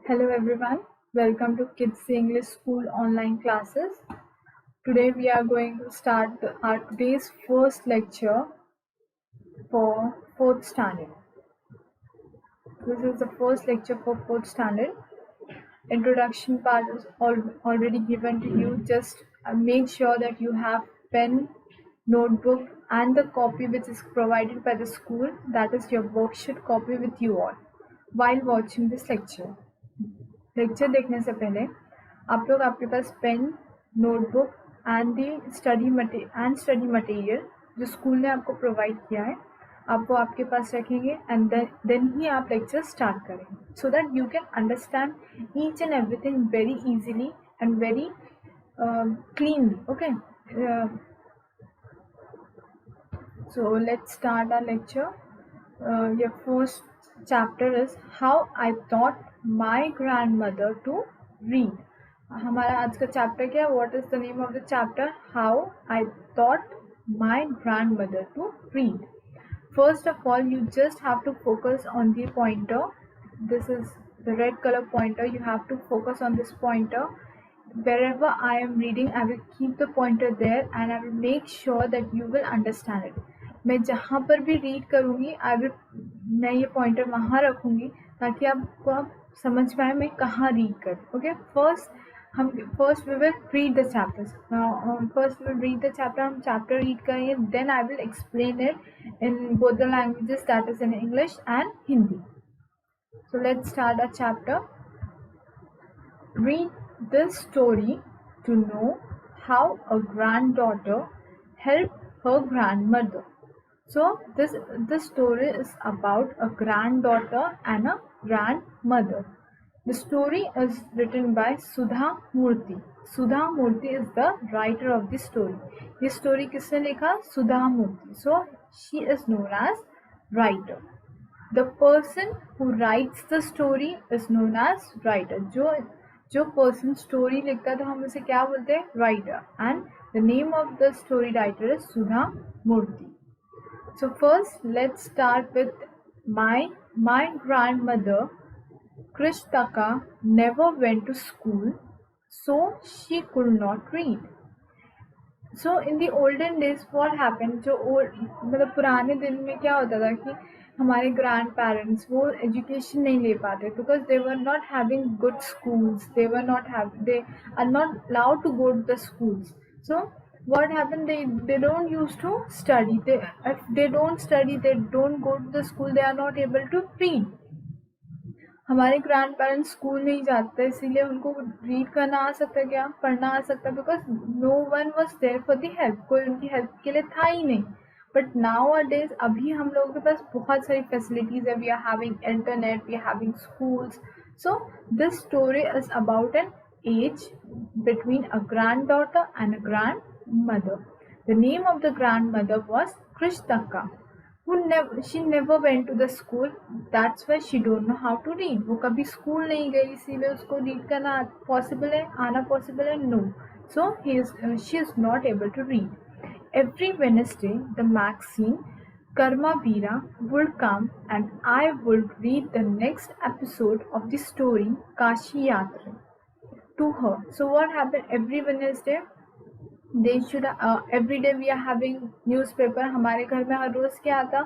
Hello everyone, welcome to Kids English School online classes. Today we are going to start our today's first lecture for 4th standard. This is the first lecture for 4th standard. Introduction part is already given to you. Just make sure that you have pen, notebook and the copy which is provided by the school, that is your worksheet copy with you all while watching this lecture. Lecture देखने से पहले आप लोग आपके पास pen notebook and the study material जो school ने आपको प्रोवाइड किया है आप वो आपके पास रखेंगे एंड देन ही आप लेक्चर स्टार्ट करेंगे so that you can understand each and everything very easily and very cleanly okay so let's start our lecture. Your first chapter is how I taught my grandmother to read. हमारा आज का chapter क्या है? What is the name of the chapter? How I taught my grandmother to read. First of all, you just have to focus on the pointer. This is the red color pointer. You have to focus on this pointer. Wherever I am reading, I will keep the pointer there and I will make sure that you will understand it. मैं जहाँ पर भी read करूँगी मैं ये pointer वहाँ रखूँगी ताकि आपको आप समझ पाए मैं कहाँ रीड करूँ. Okay, first we will read the chapters. हम चैप्टर रीड करेंगे, then I will explain it in both the languages, that is in English and Hindi. So let's start a chapter. Read this story to know how a granddaughter helped her grandmother. So this story is about a granddaughter and a grandmother. The story is written by Sudha Murthy. Sudha Murthy is the writer of the story. This story किसने लिखा? Sudha Murthy. So she is known as writer. The person who writes the story is known as writer. जो person story लिखता है तो हम उसे क्या बोलते हैं? Writer. And the name of the story writer is Sudha Murthy. So first let's start with my grandmother Krishtaka never went to school, so she could not read. So in the olden days what happened, जो मतलब पुराने दिन में क्या होता था कि हमारे ग्रैंड पेरेंट्स वो एजुकेशन नहीं ले पाते because they were not having good schools, they are not allowed to go to the schools. So what happened, they don't used to study. If they don't study, they don't go to the school, they are not able to read. हमारे grand parents school नहीं जाते इसीलिए उनको read करना आ सकता है, क्या पढ़ना आ सकता है, because no one was there for the help. कोई उनकी हेल्प के लिए था ही नहीं. बट नाउ अ डेज अभी हम लोगों के पास बहुत सारी फैसिलिटीज़ है. We are having internet, we are having schools. So this story is about an age between a granddaughter and a grandmother. The name of the grandmother was Krishnaka. she never went to the school, that's why she don't know how to read. वो कभी school नहीं गई इसीलिए उसको read करना possible है, आना possible है? No. So she is not able to read. Every Wednesday the magazine Karma Veera would come and I would read the next episode of the story Kashi Yatra to her. So what happened every Wednesday? They should every day we are having newspaper. हमारे घर में हर रोज़ क्या आता?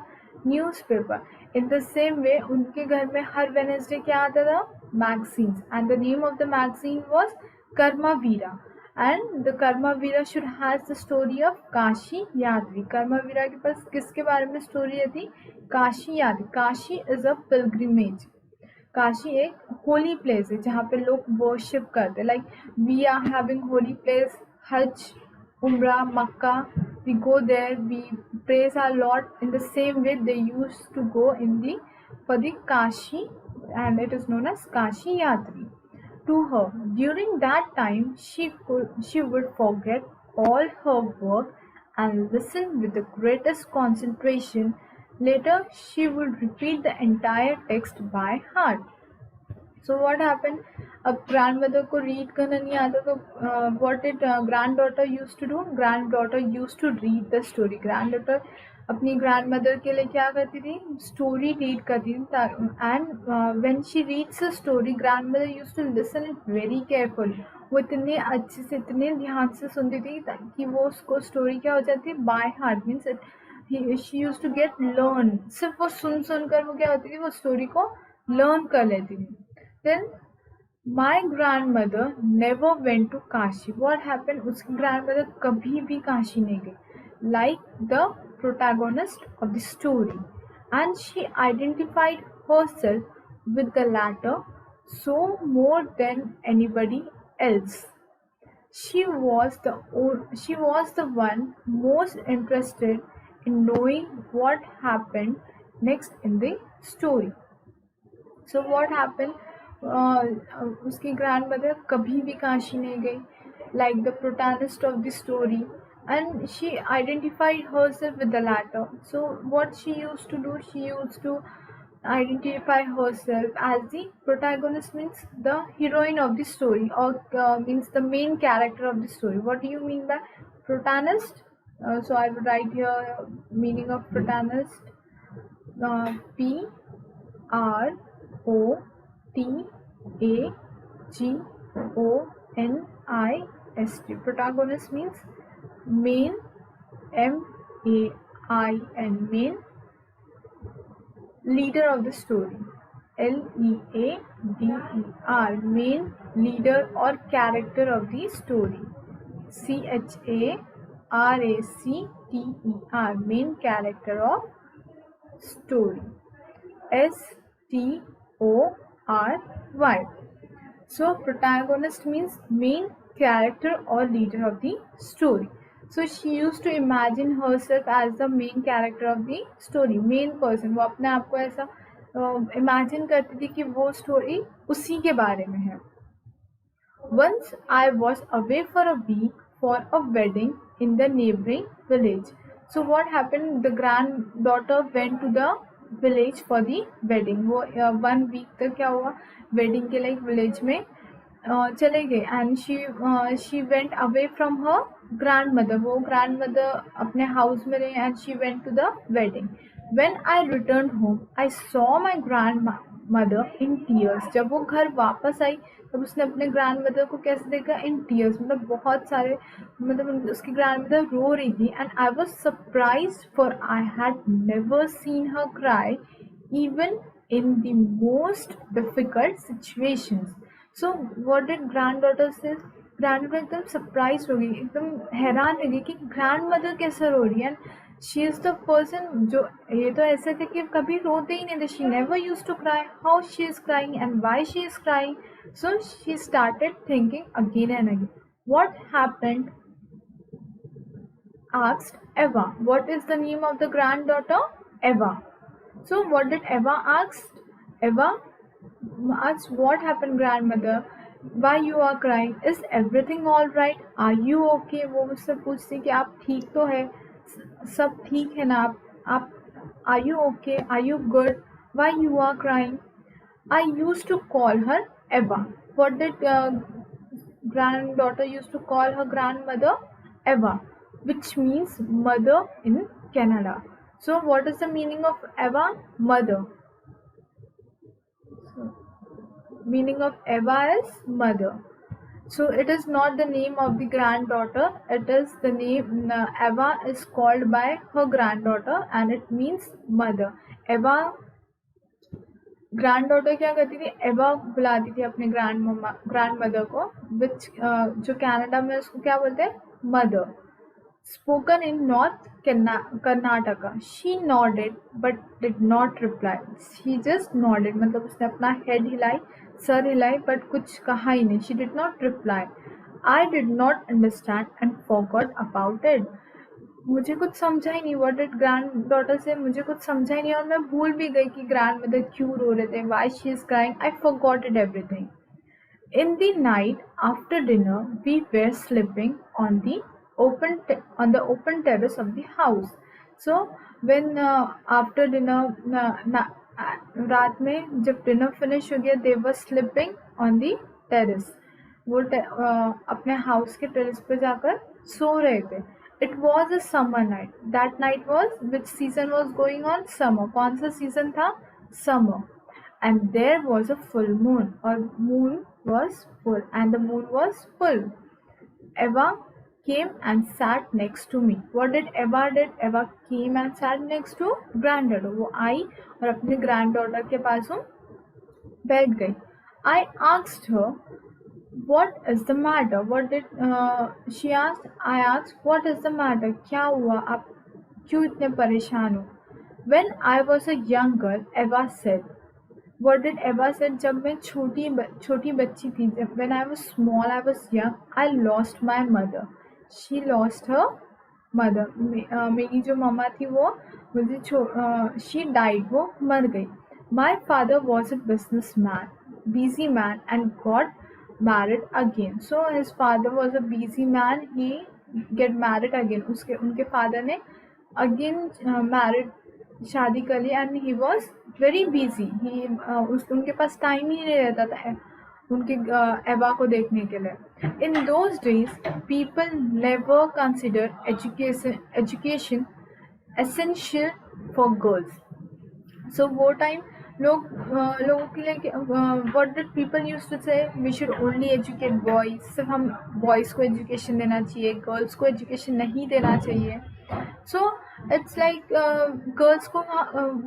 Newspaper. In the same way उनके घर में हर वेनेसडे क्या आता था? Magazines. And the name of the magazine was Karmaveera. And the Karmaveera should has the story of Kashi Yatri. Karma वीरा के पास किसके बारे में स्टोरी थी? Kashi Yatri. Kashi is a pilgrimage. Kashi एक होली प्लेस है जहाँ पे लोग वर्शिप करते. Like we are having holy place हज, Umrah, Makkah, we go there, we praise our Lord. In the same way, they used to go for the Kashi, and it is known as Kashi Yatri. To her, during that time, she would forget all her work and listen with the greatest concentration. Later, she would repeat the entire text by heart. So what happened? अब grandmother को read करना नहीं आता तो what did granddaughter used to do? Granddaughter used to read the story. Granddaughter अपनी grandmother के लिए क्या करती थी, स्टोरी रीड करती थी, and when she reads a story grandmother used to listen it very carefully. वो इतने अच्छे से इतने ध्यान से सुनती थी ताकि वो उसको स्टोरी क्या हो जाती है, by heart, means she used to get learn, सिर्फ वो सुन कर वो क्या होती थी, वो स्टोरी को लर्न कर लेती थी। Then my grandmother never went to Kashi. What happen, उसकी ग्रैंड मदर कभी भी काशी नहीं गई, like the protagonist of the story, and she identified herself with the latter so more than anybody else. She was the one most interested in knowing what happened next in the story. So what happened, उसकी grandmother कभी भी काशी नहीं गई, like the protagonist of the story, and she identified herself with the latter. So what she used to do, she used to identify herself as the protagonist, means the heroine of the story, or means the main character of the story. What do you mean by protagonist? So I would write here meaning of protagonist, P R O T A G O N I S T. Protagonist means main, M A I N, main, leader of the story, L E A D E R, main, leader or character of the story, C H A R A C T E R, main character of story, S T O R Y. So protagonist means main character or leader of the story. So she used to imagine herself as the main character of the story, main person. वो अपने आप को ऐसा imagine करती थी कि वो story उसी के बारे में है. Once I was away for a week for a wedding in the neighboring village. So what happened? The granddaughter went to the village for the wedding. वो 1 week तक क्या हुआ, wedding के लिए village में चले गए, and she went away from her grandmother. वो grandmother अपने house में रहे, and she went to the wedding. When I returned home, I saw my grandmother in tears. जब वो घर वापस आई तब उसने अपने ग्रैंडमदर को कैसे देखा, इन टीयर्स, मतलब बहुत सारे, मतलब उसकी ग्रैंडमदर रो रही थी. And I was surprise for I had never seen her cry even in the most difficult situations. So what did grand daughter से, ग्रैंड डॉटर एकदम सरप्राइज हो गई, एकदम हैरान रह गई कि ग्रैंड मदर कैसे रो रही है. शी इज़ द पर्सन जो, ये तो ऐसे थे कि कभी रोते ही नहीं थे. She never use to cry. How she is crying and why she is crying. So she started thinking again and again. What happened? Asked Eva. What is the name of the granddaughter? Eva. So what did Eva ask? Eva asked, what happened grandmother? Why you are crying? Is everything all right? Are you okay? वो मुझसे पूछती कि आप ठीक तो है, सब ठीक है ना, आप are you okay? Are you good? Why you are crying? I used to call her Eva. What did granddaughter used to call her grandmother? Eva, which means mother in Canada. So what is the meaning of Eva? Mother. So, meaning of Eva is mother. So it is not the name of the granddaughter. It is the name, Eva is called by her granddaughter and it means mother. Eva, grand daughter क्या करती थी, एवा बुलाती थी अपने grand mother को, विच जो Canada में उसको क्या बोलते हैं, mother. Spoken in north Karnataka. She nodded but did not reply. She just nodded, मतलब उसने अपना हेड हिलाई, सर हिलाई, बट कुछ कहा ही नहीं. She did not reply. I did not understand and forgot about it. मुझे कुछ समझा ही नहीं. व्हाट डिड ग्रैंड डॉटर से, मुझे कुछ समझा ही नहीं और मैं भूल भी गई कि ग्रैंड मदर क्यों रो रहे थे. Why she is crying. I forgotted everything. In the night after dinner we were sleeping on the open terrace of the house. So when after dinner, रात में जब डिनर फिनिश हो गया, they were sleeping on the terrace. वो अपने house के terrace पे जाकर सो रहे थे. It was a summer night. That night was, which season was going on? Summer. कौन सा season था? Summer. And there was a full moon, or moon was full, and the moon was full. Eva came and sat next to me. What did Eva did? Eva came and sat next to granddaughter. वो आई और अपने granddaughter के पास वो बैठ गई. I asked her, what is the matter? What did she asked? I asked, what is the matter? क्या हुआ? आप क्यों इतने परेशान हो? When I was a young girl, Eva said. What did Eva said? जब मैं छोटी बच्ची थी, जब when I was small, I was young, I lost my mother. She lost her mother. मेरी जो मम्मा थी वो she died, वो मर गई. My father was a businessman, busy man, and got married again. So his father was a busy man. He get married again. उनके father ने again married, शादी कर ली, and he was very busy. उनके पास time ही नहीं रहता था उनके एवा को देखने के लिए. In those days, people never considered education essential for girls. So वो टाइम लोगों के लिए what did people used to say? We should only educate boys. सिर्फ हम boys को education देना चाहिए, girls को education नहीं देना चाहिए. So it's like girls को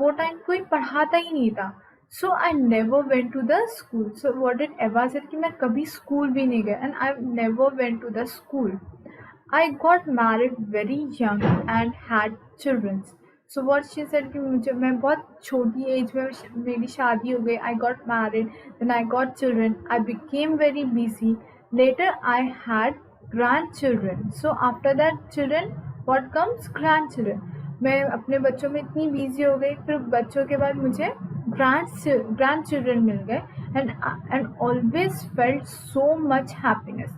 वो टाइम कोई पढ़ाता ही नहीं था. So I never went to the school. So what did Eva said कि मैं कभी school भी नहीं गया, and I never went to the school. I got married very young and had children. So what she said कि मैं बहुत छोटी एज में मेरी शादी हो गई. I got married, then I got children. I became very busy. Later I had grandchildren. So after that children, what comes? Grandchildren. मैं अपने बच्चों में इतनी बिजी हो गई, फिर बच्चों के बाद मुझे grandchildren मिल गए, and always felt so much happiness.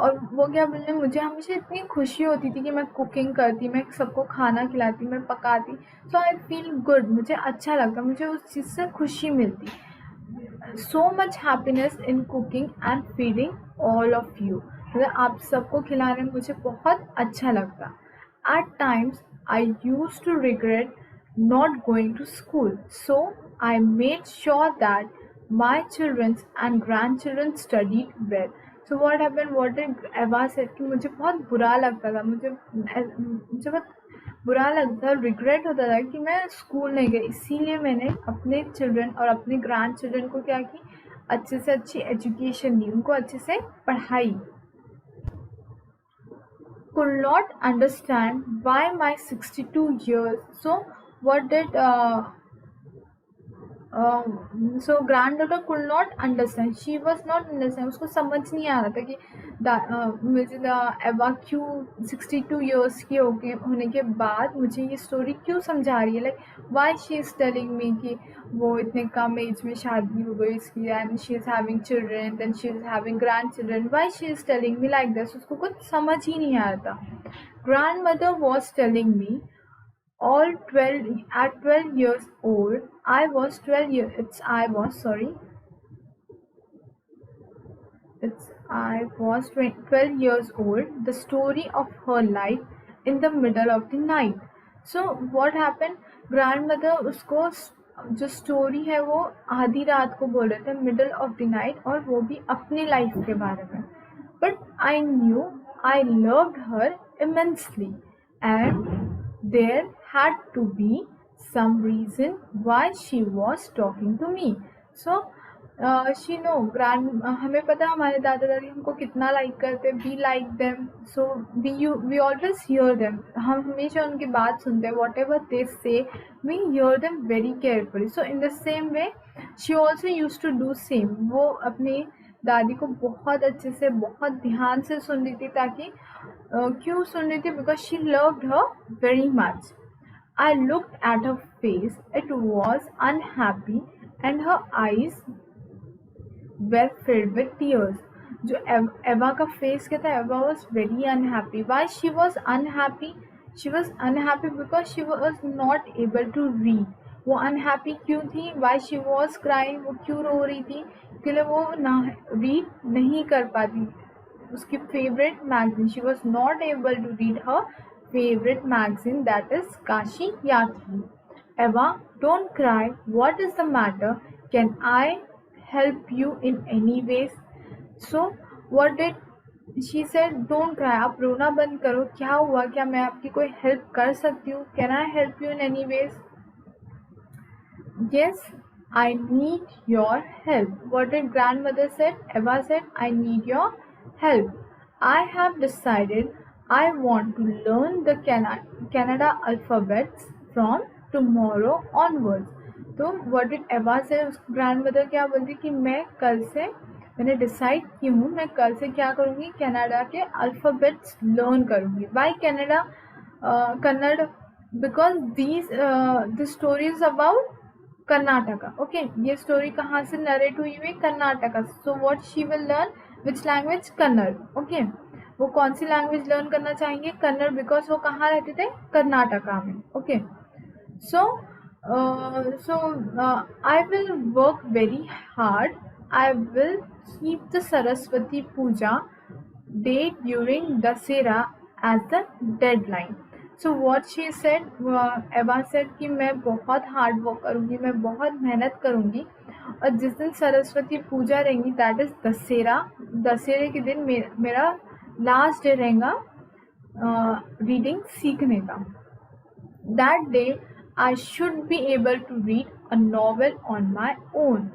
और वो क्या बोलने, मुझे हमेशा इतनी खुशी होती थी कि मैं कुकिंग करती, मैं सबको खाना खिलाती, मैं पकाती. सो आई फील गुड, मुझे अच्छा लगता, मुझे उस चीज़ से खुशी मिलती. So much happiness in cooking and feeding all of you. मतलब आप सबको खिलाने में मुझे बहुत अच्छा लगता. At times I use to regret not going to school, so I made sure that my children and grandchildren studied well. So what happened? What did Eva said कि मुझे बहुत बुरा लगता था, मुझे बहुत बुरा लगता, रिग्रेट होता था कि मैं स्कूल नहीं गई. इसीलिए मैंने अपने चिल्ड्रन और अपने ग्रैंड चिल्ड्रन को क्या की, अच्छे से अच्छी एजुकेशन दी, उनको अच्छे से पढ़ाई. Could not understand why my 62 years. So what did so granddaughter could not understand. She was not understand. उसको समझ नहीं आ रहा था कि मुझे एवा क्यों 62 years की होने के बाद मुझे ये स्टोरी क्यों समझा रही है. Like why she is telling मी कि वो इतने कम एज में शादी हो गई इसकी, and she is having children, then she is having grandchildren. Why she is telling me like this. उसको कुछ समझ ही नहीं आ रहा था. Grandmother was telling me at 12 years old, I was 12 years, I was 12 years old, the story of her life in the middle of the night. So what happened? Grandmother उसको जो स्टोरी है वो आधी रात को बोल रहे थे, मिडल ऑफ द नाइट, और वो भी अपनी लाइफ के बारे में. But I knew I loved her immensely, and there had to be some reason why she was talking to me. So she know हमें पता है हमारे दादा दादी हमको कितना लाइक करते. we like them, so we always hear them. हम हमेशा उनकी बात सुनते हैं. whatever they say, we hear them very carefully. So in the same way she also used to do same. वो अपनी दादी को बहुत अच्छे से, बहुत ध्यान से सुन रही थी. ताकि क्यों सुन रही थी? Because she loved her very much. I looked at her face. It was unhappy, and her eyes were filled with tears. जो एवा का फेस क्या था? एवा was very unhappy. Why she was unhappy? She was unhappy because she was not able to read. वो unhappy क्यों थी? Why she was crying? वो क्यों रो रही थी? क्योंकि वो ना रीड नहीं कर पाती. उसकी favourite magazine, she was not able to read her favourite magazine that is Kashi Yatri. Eva, don't cry. What is the matter? Can I help you in any ways? So, what did she said? Don't cry. आप रोना बंद करो. क्या हुआ? क्या मैं आपकी कोई हेल्प कर सकती हूँ? Can I help you in any ways? Yes, I need your help. What did grandmother said? Eva said, I need your help. I have decided I want to learn the Canada alphabets from tomorrow onwards. तो what did Eva say? grandmother क्या बोलती कि मैं कल से मैंने decide की हूँ मैं कल से क्या करूँगी कनाडा के अल्फ़ाबेट्स लर्न करूँगी. Why Kannada Kannada? Because this story is about Karnataka. Okay, ये स्टोरी कहाँ से नरेट हुई हुई? Karnataka. So what she will learn? Which language? Kannada. Okay, वो कौन सी लैंग्वेज लर्न करना चाहेंगे? कन्नड़, बिकॉज वो कहाँ रहते थे? कर्नाटका में. Okay, so I will work very hard. I will keep the Saraswati Puja day during Dasera as the deadline. So what she said, एवा said कि मैं बहुत हार्ड वर्क करूँगी, मैं बहुत मेहनत करूँगी और जिस दिन सरस्वती पूजा रहेंगी दैट इज़ दशहरा, दशहरे के दिन मेरा लास्ट डे रहेगा रीडिंग सीखने का. That day I should be able to read a novel on my own.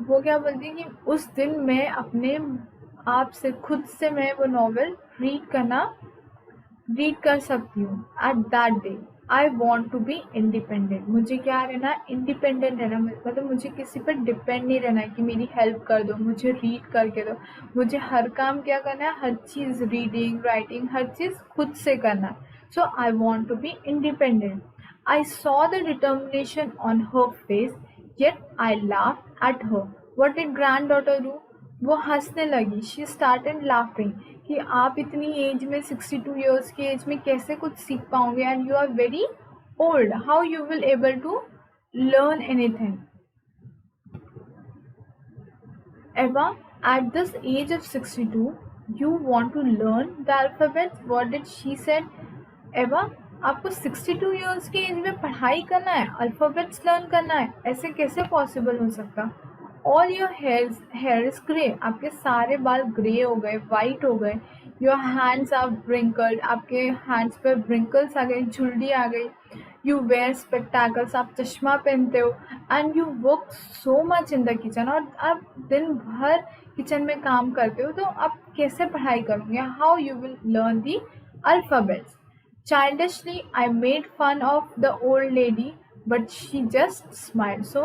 वो क्या बोलती है कि उस दिन मैं अपने आप से खुद से मैं वो नॉवेल रीड कर सकती हूँ. At that day I want to be independent. मुझे क्या रहना? इंडिपेंडेंट रहना. मतलब मुझे किसी पर डिपेंड नहीं रहना है कि मेरी हेल्प कर दो, मुझे रीड करके दो. मुझे हर काम क्या करना है? हर चीज़, रीडिंग, राइटिंग, हर चीज़ खुद से करना है. So I want to be independent. I saw the determination on her face, yet I laughed at her. What did granddaughter do? वो हंसने लगी. She started laughing कि आप इतनी एज में 62 years की एज में कैसे कुछ सीख पाओगे? And you are very old. How you will able to learn anything? Eva, at this age of 62, you want to learn the alphabets? What did she said? Eva, आपको 62 years की as में पढ़ाई करना है, अल्फ़ाबेट्स लर्न करना है? ऐसे कैसे पॉसिबल हो सकता? All your hair is grey. आपके सारे बाल ग्रे हो गए, वाइट हो गए. Your hands are wrinkled. आपके हैंड्स पर ब्रिंकल्स आ गए, झुर्री आ गई. You wear spectacles. आप चश्मा पहनते हो. And you work so much in the kitchen. और आप दिन भर किचन में काम करते हो, तो आप कैसे पढ़ाई करोगे? How you will learn the alphabets? Childishly, I made fun of the old lady, but she just smiled. So,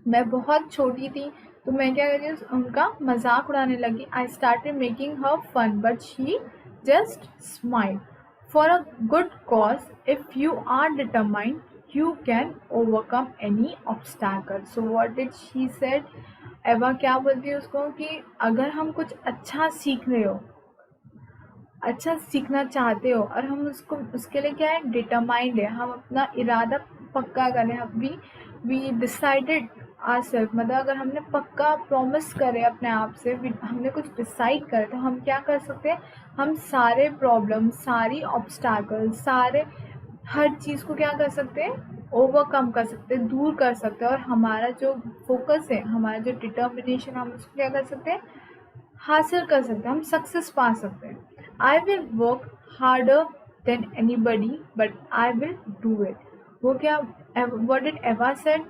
मैं बहुत छोटी थी तो मैं क्या कर रही हूँ? उनका मजाक उड़ाने लगी. I started making her fun, but she just smiled. For a good cause, if you are determined, you can overcome any obstacle. So what did she said? एवा क्या बोलती है उसको कि अगर हम कुछ अच्छा सीख रहे हो, अच्छा सीखना चाहते हो और हम उसके लिए क्या है? डिटरमाइंड है. हम अपना इरादा पक्का करें. We decided ourselves. मतलब अगर हमने पक्का प्रॉमिस करे अपने आप से, हमने कुछ डिसाइड करे, तो हम क्या कर सकते हैं? हम सारे प्रॉब्लम, सारी ऑब्स्टैकल, हर चीज़ को क्या कर सकते हैं? ओवरकम कर सकते हैं, दूर कर सकते हैं. और हमारा जो फोकस है, हमारा जो डिटर्मिनेशन, हम उसको क्या कर सकते हैं? हासिल कर सकते हैं. हम सक्सेस पा सकते हैं. I will work harder than anybody, but I will do it. वो क्या? What did Eva said?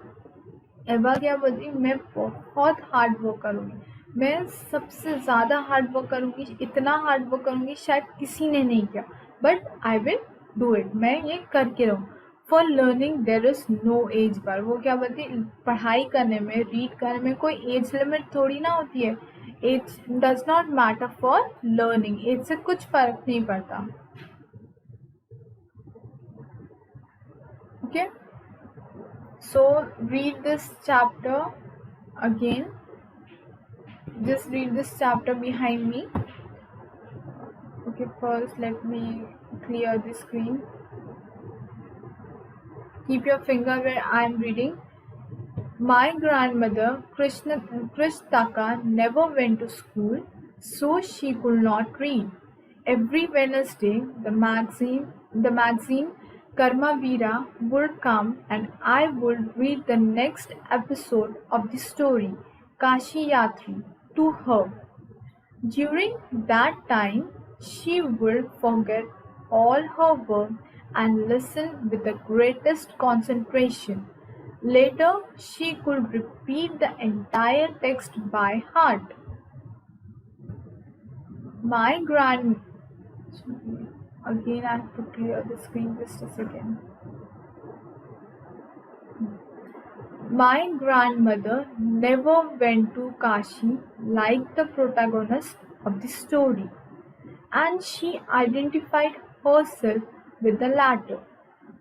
Eva क्या बोलती? मैं बहुत हार्ड वर्क करूँगी. मैं सबसे ज़्यादा हार्ड वर्क करूँगी. इतना हार्ड वर्क करूँगी शायद किसी ने नहीं किया. But I will do it. मैं ये करके रहूँ. For learning there is no age bar. वो क्या बोलती? पढ़ाई करने में, रीड करने में कोई एज लिमिट थोड़ी ना होती है. Age does not matter for learning. Age से कुछ फर्क नहीं पड़ता. Okay, so read this chapter again. just read this chapter behind me. Okay, first let me clear the screen. Keep your finger where I am reading. My grandmother Krishnataka never went to school, so she could not read. Every Wednesday, the magazine Karmavira would come and I would read the next episode of the story Kashi Yatri to her. During that time, she would forget all her work and listen with the greatest concentration. Later, she could repeat the entire text by heart. My grand Again, I have to clear the screen just a second. My grandmother never went to Kashi like the protagonist of the story, and she identified herself with the latter.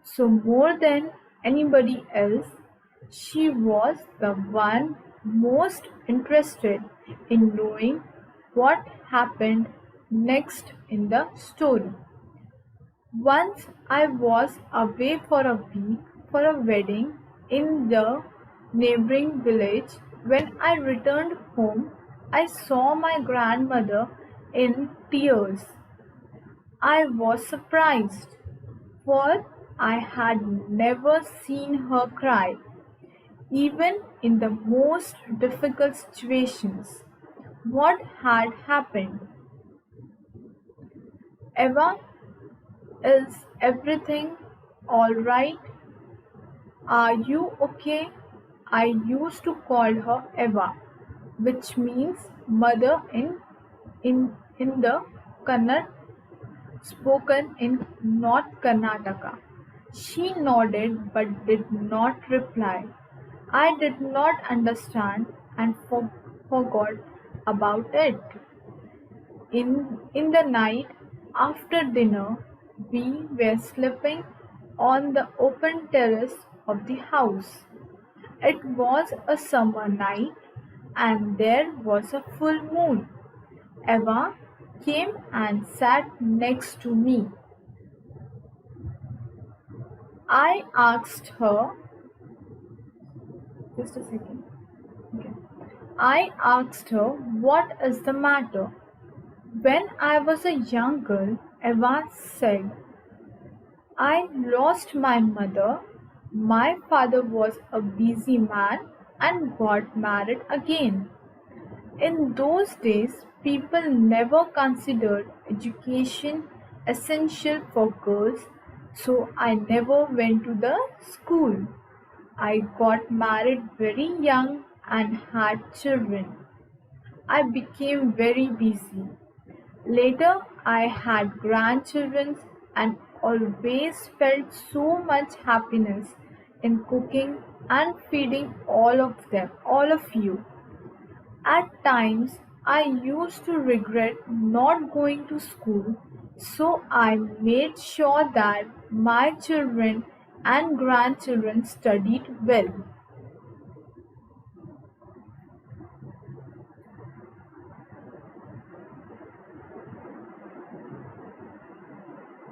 So, more than anybody else, she was the one most interested in knowing what happened next in the story. Once I was away for a week for a wedding in the neighboring village. When I returned home, I saw my grandmother in tears. I was surprised, for I had never seen her cry, even in the most difficult situations. What had happened? Eva, is everything all right? Are you okay? I used to call her Eva, which means mother in the Kannada spoken in North Karnataka. She nodded but did not reply. I did not understand and forgot about it. In the night after dinner, we were sleeping on the open terrace of the house. It was a summer night and there was a full moon. Eva came and sat next to me. I asked her, just a second. Okay. I asked her, what is the matter? When I was a young girl, Eva said, I lost my mother. My father was a busy man and got married again. In those days, people never considered education essential for girls, so I never went to the school. I got married very young and had children. I became very busy. Later, I had grandchildren and always felt so much happiness in cooking and feeding all of you. At times, I used to regret not going to school, so I made sure that my children and grandchildren studied well.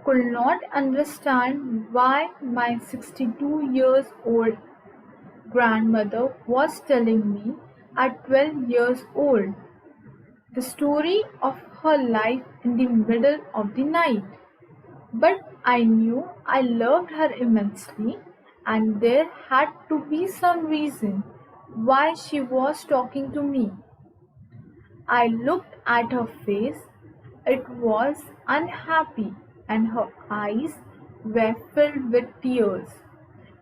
Could not understand why my 62 years old grandmother was telling me at 12 years old the story of her life in the middle of the night. But I knew I loved her immensely, and there had to be some reason why she was talking to me. I looked at her face. It was unhappy, and her eyes were filled with tears.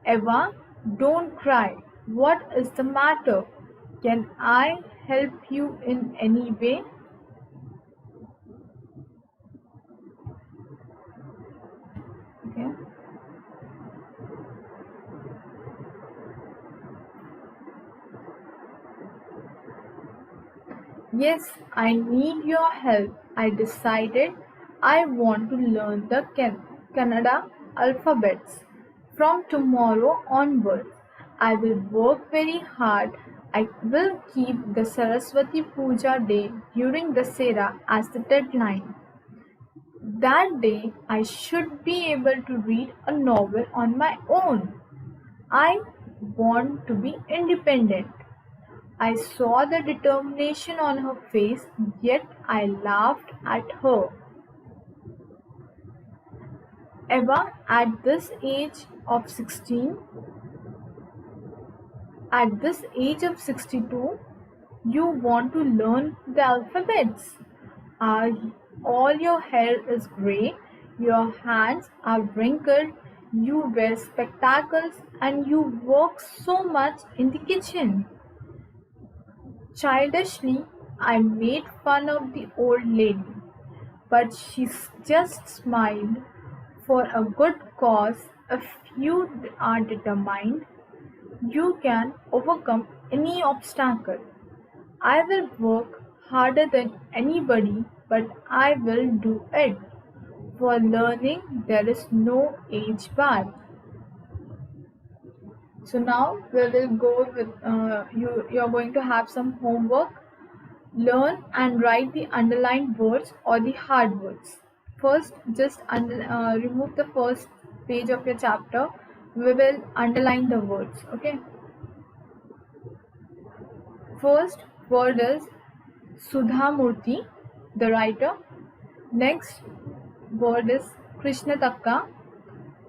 Eva, don't cry. What is the matter? Can I help you in any way? Okay. Yes, I need your help. I decided I want to learn the Kannada alphabets. From tomorrow onwards, I will work very hard. I will keep the Saraswati Puja day during the Sera as the deadline. That day, I should be able to read a novel on my own. I want to be independent. I saw the determination on her face, yet I laughed at her. Eva, at this age of 62, you want to learn the alphabets. Uh, all your hair is grey, your hands are wrinkled, you wear spectacles, and you work so much in the kitchen. Childishly, I made fun of the old lady, but she just smiled. For a good cause, if you are determined, you can overcome any obstacle. I will work harder than anybody, but I will do it. For learning, there is no age bar. So now we will go with you. You're going to have some homework. Learn and write the underlined words or the hard words. First, just remove the first page of your chapter. We will underline the words. Okay. First word is Sudha Murthy, the writer. Next word is Krishna Takka.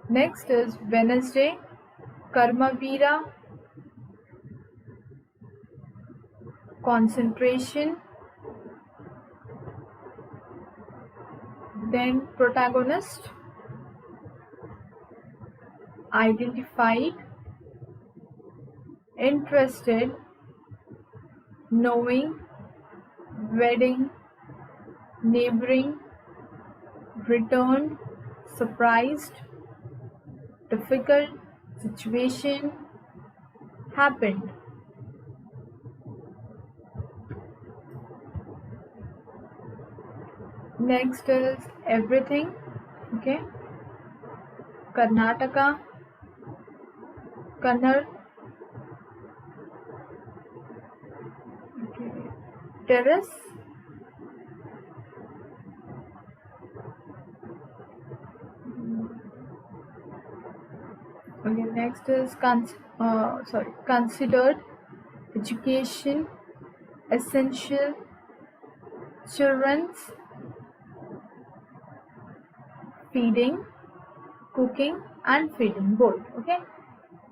Next is Wednesday, Karmavira, concentration. Then protagonist, identified, interested, knowing, wedding, neighboring, returned, surprised, difficult, situation, happened. Next is everything. Okay. Karnataka, Kannad, okay. Terrace, okay. Next is considered, education, essential, children's, feeding, cooking and feeding both. Okay.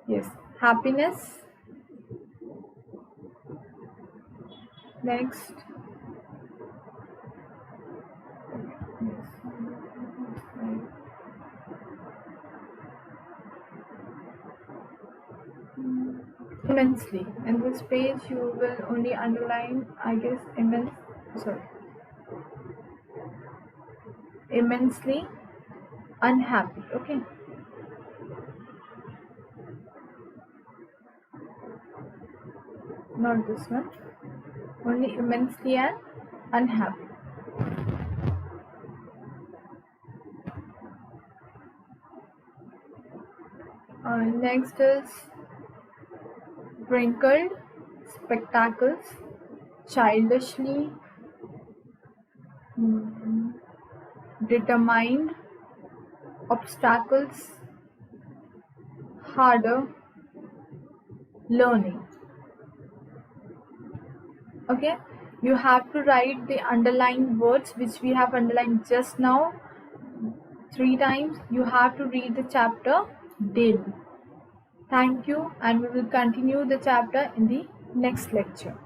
Yes. Happiness. Next. Immensely. In this page you will only underline, I guess, immensely unhappy. Okay. Not this one. Only immensely and unhappy. Next is wrinkled, spectacles, childishly, determined, obstacles, harder, learning. Okay, you have to write the underlined words which we have underlined just now 3 times. You have to read the chapter daily. Thank you, and we will continue the chapter in the next lecture.